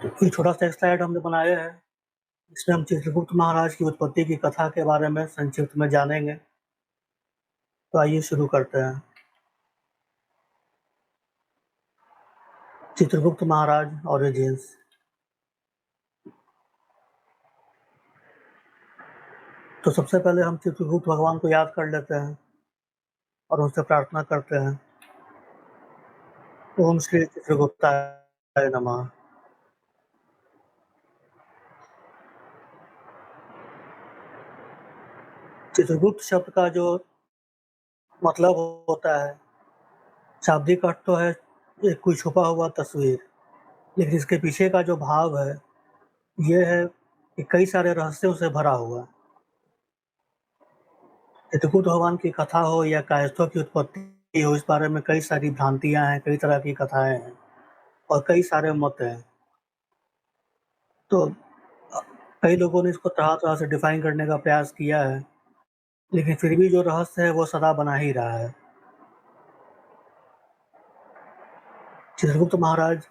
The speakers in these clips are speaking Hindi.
तो कोई छोटा-सा एक स्लाइड हमने बनाया है, इसमें हम चित्रगुप्त महाराज की उत्पत्ति की कथा के बारे में संक्षिप्त में जानेंगे। तो आइए शुरू करते हैं। चित्रगुप्त महाराज ओरिजिन्स। तो सबसे पहले हम चित्रगुप्त भगवान को याद कर लेते हैं और उनसे प्रार्थना करते हैं। ओम श्री चित्रगुप्ताय नमः। चित्रगुप्त शब्द का जो मतलब होता है, शाब्दिक अर्थ तो है एक कोई छुपा हुआ तस्वीर, लेकिन इसके पीछे का जो भाव है, ये है कि कई सारे रहस्यों से भरा हुआ। चित्रकूट भगवान की कथा हो या कायस्थों की उत्पत्ति हो, इस बारे में कई सारी भ्रांतियाँ हैं, कई तरह की कथाएँ हैं और कई सारे मत हैं। तो कई लोगों ने इसको तरह-तरह से डिफ़ाइन करने का प्रयास किया है, लेकिन फिर भी जो रहस्य है वो सदा बना ही रहा है। चित्रगुप्त महाराज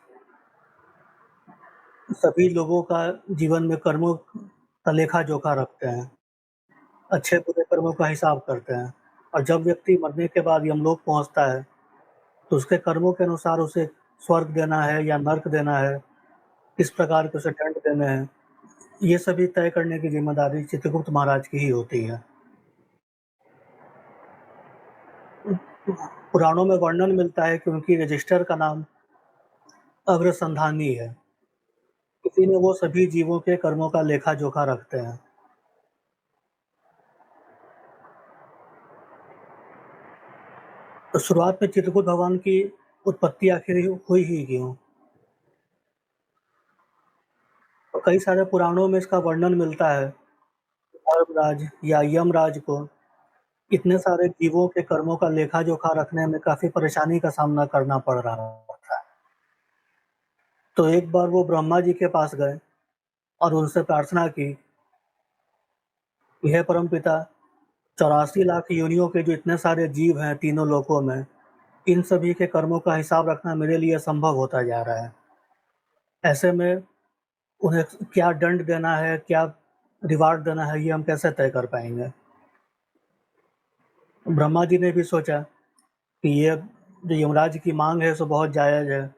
सभी लोगों का जीवन में कर्मों का लेखा-जोखा रखते हैं, अच्छे-बुरे कर्मों का हिसाब करते हैं और जब व्यक्ति मरने के बाद यमलोक पहुँचता है, तो उसके कर्मों के अनुसार उसे स्वर्ग देना है या नर्क देना है, किस प्रकार के उसे दंड देने हैं, ये सभी तय करने की ज़िम्मेदारी चित्रगुप्त महाराज की ही होती है। पुराणों में वर्णन मिलता है कि उनकी रजिस्टर का नाम अग्रसंधानी है। इसी में वो सभी जीवों के कर्मों का लेखा-जोखा रखते हैं। तो शुरुआत में चित्रकूट भगवान की उत्पत्ति आखिर हुई ही क्यों? तो कई सारे पुराणों में इसका वर्णन मिलता है। धर्मराज या यमराज को इतने सारे जीवों के कर्मों का लेखा-जोखा रखने में काफ़ी परेशानी का सामना करना पड़ रहा था। तो एक बार वो ब्रह्मा जी के पास गए और उनसे प्रार्थना की, हे परमपिता, 84 लाख योनियों के जो इतने सारे जीव हैं तीनों लोकों में, इन सभी के कर्मों का हिसाब रखना मेरे लिए असंभव होता जा रहा है। ऐसे में उन्हें क्या दंड देना है, क्या रिवार्ड देना है, ये हम कैसे तय कर पाएँगे? ब्रह्मा जी ने भी सोचा कि ये जो यमराज की माँग है सो बहुत जायज़ है।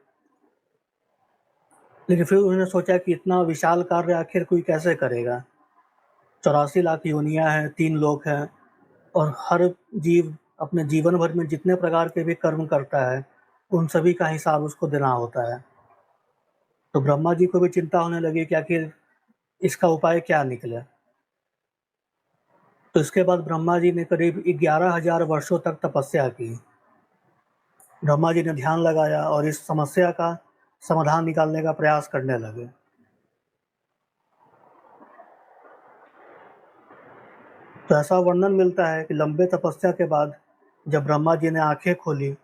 लेकिन फिर उन्होंने सोचा कि इतना विशाल कार्य आखिर कोई कैसे करेगा? 84 लाख योनियाँ हैं, 3 लोक हैं और हर जीव अपने जीवन भर में जितने प्रकार के भी कर्म करता है, उन सभी का हिसाब उसको देना होता है। तो ब्रह्मा जी को भी चिंता होने लगी कि आखिर इसका उपाय क्या निकले? तो इसके बाद ब्रह्मा जी ने करीब 11,000 वर्षों तक तपस्या की। ब्रह्मा जी ने ध्यान लगाया और इस समस्या का समाधान निकालने का प्रयास करने लगे। तो ऐसा वर्णन मिलता है कि लंबे तपस्या के बाद जब ब्रह्मा जी ने आँखें खोली,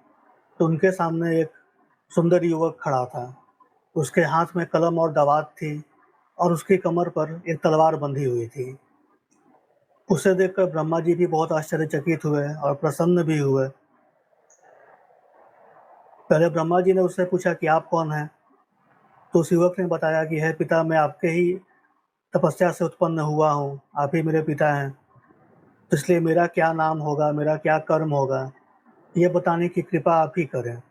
तो उनके सामने एक सुंदर युवक खड़ा था। उसके हाथ में कलम और दवात थी और उसकी कमर पर एक तलवार बंधी हुई थी। उसे देखकर ब्रह्मा जी भी बहुत आश्चर्यचकित हुए और प्रसन्न भी हुए। पहले ब्रह्मा जी ने उससे पूछा कि आप कौन हैं? तो उस युवक ने बताया कि हे पिता, मैं आपके ही तपस्या से उत्पन्न हुआ हूँ, आप ही मेरे पिता हैं। तो इसलिए मेरा क्या नाम होगा, मेरा क्या कर्म होगा, ये बताने की कृपा आप ही करें।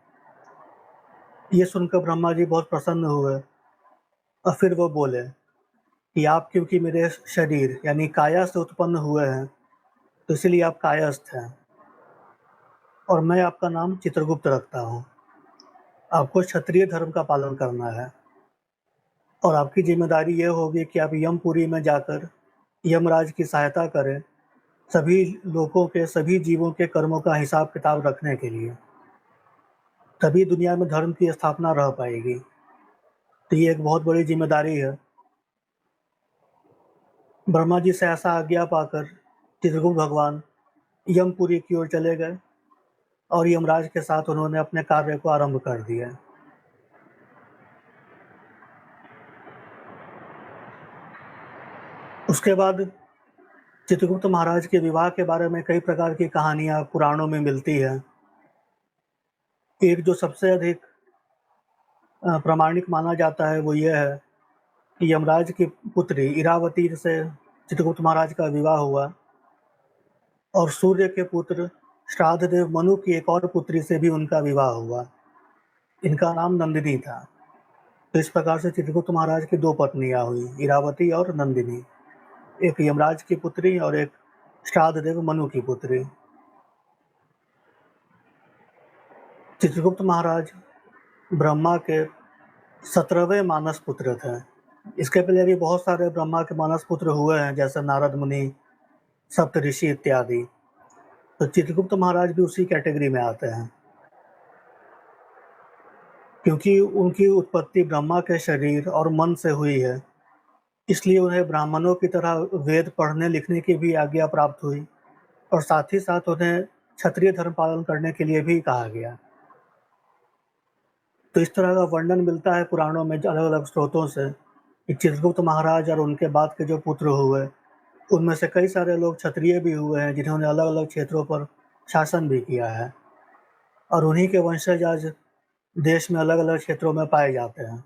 ये सुनकर ब्रह्मा जी बहुत प्रसन्न हुए और फिर वो बोले कि आप क्योंकि मेरे शरीर यानी काया से उत्पन्न हुए हैं, तो इसीलिए आप कायस्थ हैं और मैं आपका नाम चित्रगुप्त रखता हूँ। आपको क्षत्रिय धर्म का पालन करना है और आपकी ज़िम्मेदारी ये होगी कि आप यमपुरी में जाकर यमराज की सहायता करें, सभी लोगों के, सभी जीवों के कर्मों का हिसाब-किताब रखने के लिए। तभी दुनिया में धर्म की स्थापना रह पाएगी। तो ये एक बहुत बड़ी ज़िम्मेदारी है। ब्रह्मा जी से ऐसा आज्ञा पाकर चित्रगुप्त भगवान यमपुरी की ओर चले गए और यमराज के साथ उन्होंने अपने कार्य को आरंभ कर दिया। उसके बाद चित्रगुप्त महाराज के विवाह के बारे में कई प्रकार की कहानियाँ पुराणों में मिलती हैं। एक जो सबसे अधिक प्रामाणिक माना जाता है वो ये है कि यमराज की पुत्री इरावती से चित्रगुप्त महाराज का विवाह हुआ और सूर्य के पुत्र श्राद्धदेव मनु की एक और पुत्री से भी उनका विवाह हुआ। इनका नाम नंदिनी था। तो इस प्रकार से चित्रगुप्त महाराज की 2 पत्नियां हुई, इरावती और नंदिनी। एक यमराज की पुत्री और एक श्राद्धदेव मनु की पुत्री। चित्रगुप्त महाराज ब्रह्मा के 17वें मानस पुत्र थे। इसके पहले भी बहुत सारे ब्रह्मा के मानस पुत्र हुए हैं, जैसे नारद मुनि, सप्तऋषि इत्यादि। तो चित्रगुप्त महाराज भी उसी कैटेगरी में आते हैं, क्योंकि उनकी उत्पत्ति ब्रह्मा के शरीर और मन से हुई है, इसलिए उन्हें ब्राह्मणों की तरह वेद पढ़ने लिखने की भी आज्ञा प्राप्त हुई और साथ ही साथ उन्हें क्षत्रिय धर्म पालन करने के लिए भी कहा गया। तो इस तरह का वर्णन मिलता है पुराणों में अलग-अलग स्रोतों से कि चित्रगुप्त महाराज और उनके बाद के जो पुत्र हुए, उनमें से कई सारे लोग क्षत्रिय भी हुए हैं, जिन्होंने अलग-अलग क्षेत्रों पर शासन भी किया है और उन्हीं के वंशज आज देश में अलग-अलग क्षेत्रों में पाए जाते हैं।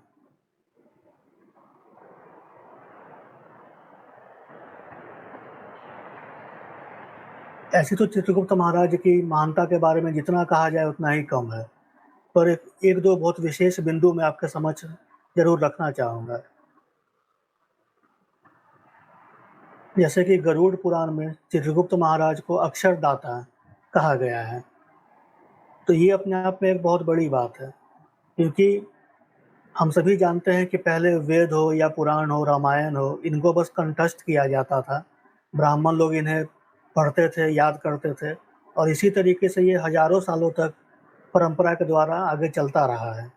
ऐसे तो चित्रगुप्त महाराज की महानता के बारे में जितना कहा जाए उतना ही कम है, पर एक दो बहुत विशेष बिंदु मैं आपके समक्ष ज़रूर रखना चाहूँगा। जैसे कि गरुड़ पुराण में चित्रगुप्त महाराज को अक्षरदाता कहा गया है। तो ये अपने आप में एक बहुत बड़ी बात है, क्योंकि हम सभी जानते हैं कि पहले वेद हो या पुराण हो, रामायण हो, इनको बस कंठस्थ किया जाता था। ब्राह्मण लोग इन्हें पढ़ते थे, याद करते थे और इसी तरीके से ये हज़ारों सालों तक परंपरा के द्वारा आगे चलता रहा है।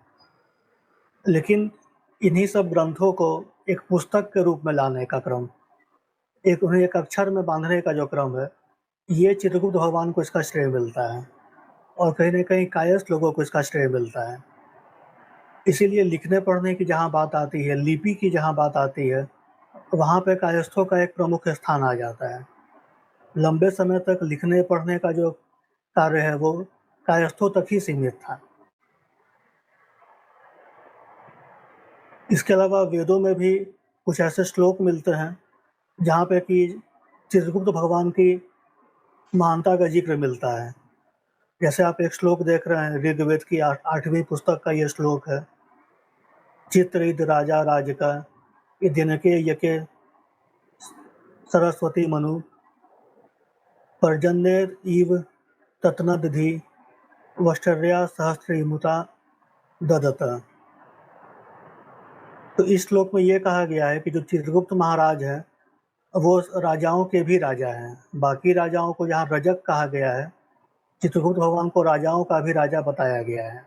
लेकिन इन्हीं सब ग्रंथों को एक पुस्तक के रूप में लाने का क्रम, उन्हें एक अक्षर में बाँधने का जो क्रम है, ये चित्रगुप्त भगवान को इसका श्रेय मिलता है और कहीं न कहीं कायस्थ लोगों को इसका श्रेय मिलता है। इसीलिए लिखने पढ़ने की जहाँ बात आती है, लिपि की जहाँ बात आती है, वहाँ पे कायस्थों का एक प्रमुख स्थान आ जाता है। लंबे समय तक लिखने पढ़ने का जो कार्य है वो कायस्थों तक ही सीमित था। इसके अलावा वेदों में भी कुछ ऐसे श्लोक मिलते हैं जहाँ पे कि चित्रगुप्त भगवान की महानता का जिक्र मिलता है। जैसे आप एक श्लोक देख रहे हैं, ऋग्वेद की 8वीं पुस्तक का ये श्लोक है। चित्रईद राजा राजका दिनके यके सरस्वती मनु पर्जन्येर इव तत्नदधि वष्ट्र्या सहस्त्रमुता ददत। तो इस श्लोक में ये कहा गया है कि जो चित्रगुप्त महाराज हैं, वो राजाओं के भी राजा हैं। बाकी राजाओं को जहाँ रजक कहा गया है, चित्रगुप्त भगवान को राजाओं का भी राजा बताया गया है।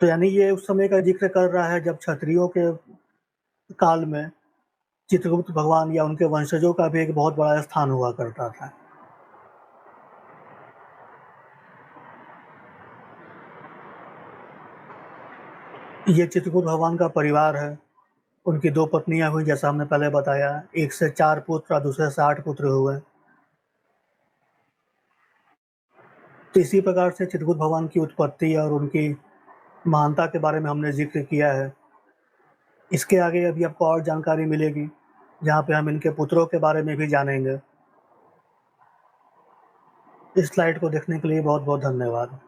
तो यानी ये उस समय का जिक्र कर रहा है जब क्षत्रियों के काल में चित्रगुप्त भगवान या उनके वंशजों का भी एक बहुत बड़ा स्थान हुआ करता था। ये चित्रगुप्त भगवान का परिवार है। उनकी 2 पत्नियाँ हुई, जैसा हमने पहले बताया। एक से 4 पुत्र और दूसरे से 8 पुत्र हुए। तो इसी प्रकार से चित्रगुप्त भगवान की उत्पत्ति और उनकी महानता के बारे में हमने जिक्र किया है। इसके आगे अभी आपको और जानकारी मिलेगी, जहाँ पे हम इनके पुत्रों के बारे में भी जानेंगे। इस स्लाइड को देखने के लिए बहुत-बहुत धन्यवाद।